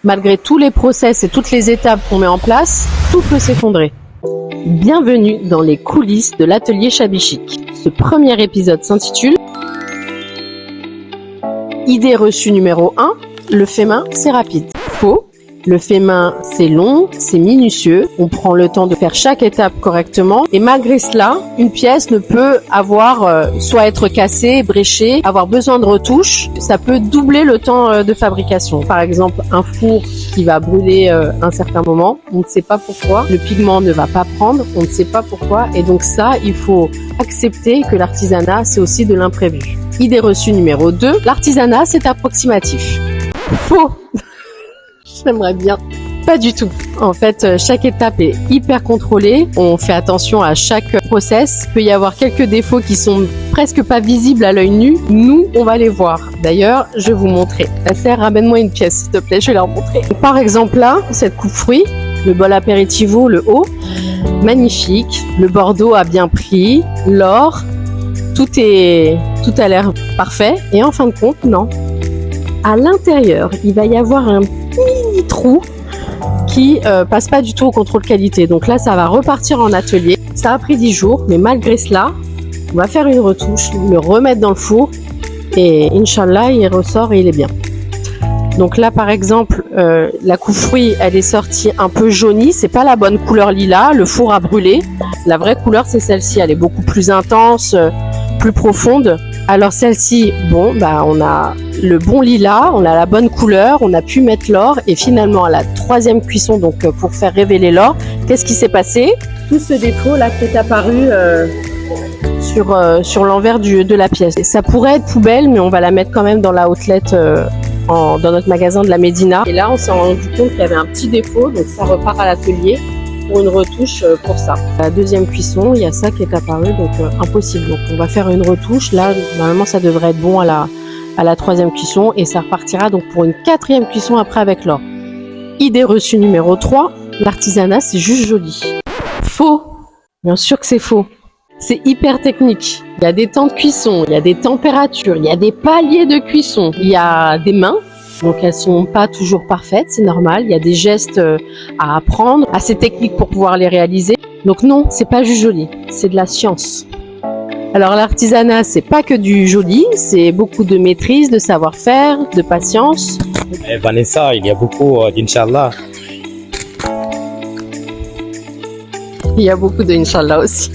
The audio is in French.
Malgré tous les process et toutes les étapes qu'on met en place, tout peut s'effondrer. Bienvenue dans les coulisses de l'atelier Shabby Chic. Ce premier épisode s'intitule Idée reçue numéro 1, le fait main, c'est rapide. Faux. Le fait main, c'est long, c'est minutieux, on prend le temps de faire chaque étape correctement et malgré cela, une pièce ne peut avoir soit être cassée, bréchée, avoir besoin de retouches, ça peut doubler le temps de fabrication. Par exemple, un four qui va brûler un certain moment, on ne sait pas pourquoi, le pigment ne va pas prendre, on ne sait pas pourquoi et donc ça, il faut accepter que l'artisanat, c'est aussi de l'imprévu. Idée reçue numéro 2, l'artisanat, c'est approximatif. Faux. J'aimerais bien. Pas du tout. En fait, chaque étape est hyper contrôlée. On fait attention à chaque process. Il peut y avoir quelques défauts qui sont presque pas visibles à l'œil nu. Nous, on va les voir. D'ailleurs, je vais vous montrer. Nasser, ramène-moi une pièce, s'il te plaît. Je vais leur montrer. Par exemple, là, cette coupe-fruit, le bol apéritivo, le haut, magnifique. Le bordeaux a bien pris. L'or, tout a l'air parfait. Et en fin de compte, non. À l'intérieur, il va y avoir un mini trou qui passe pas du tout au contrôle qualité. Donc là, ça va repartir en atelier. Ça a pris 10 jours, mais malgré cela, on va faire une retouche, le remettre dans le four et Inch'Allah, il ressort et il est bien. Donc là, par exemple, la coupe-fruit, elle est sortie un peu jaunie. C'est pas la bonne couleur lilas. Le four a brûlé. La vraie couleur, c'est celle-ci. Elle est beaucoup plus intense, plus profonde. Alors celle-ci, bon, bah on a le bon lilas, on a la bonne couleur, on a pu mettre l'or et finalement à la troisième cuisson, donc pour faire révéler l'or, qu'est-ce qui s'est passé? Tout ce défaut là qui est apparu sur l'envers de la pièce. Et ça pourrait être poubelle, mais on va la mettre quand même dans la outlet dans notre magasin de la Médina. Et là, on s'est rendu compte qu'il y avait un petit défaut, donc ça repart à l'atelier pour une retouche pour ça. À la deuxième cuisson, il y a ça qui est apparu, donc impossible. Donc on va faire une retouche. Là, normalement, ça devrait être bon à la troisième cuisson et ça repartira donc pour une quatrième cuisson après avec l'or. Idée reçue numéro 3, l'artisanat, c'est juste joli. Faux. Bien sûr que c'est faux. C'est hyper technique. Il y a des temps de cuisson, il y a des températures, il y a des paliers de cuisson, il y a des mains. Donc elles sont pas toujours parfaites, c'est normal. Il y a des gestes à apprendre, assez techniques pour pouvoir les réaliser. Donc non, c'est pas juste joli, c'est de la science. Alors l'artisanat, c'est pas que du joli, c'est beaucoup de maîtrise, de savoir-faire, de patience. Et Vanessa, il y a beaucoup d'Inch'Allah. Il y a beaucoup de Inch'Allah aussi.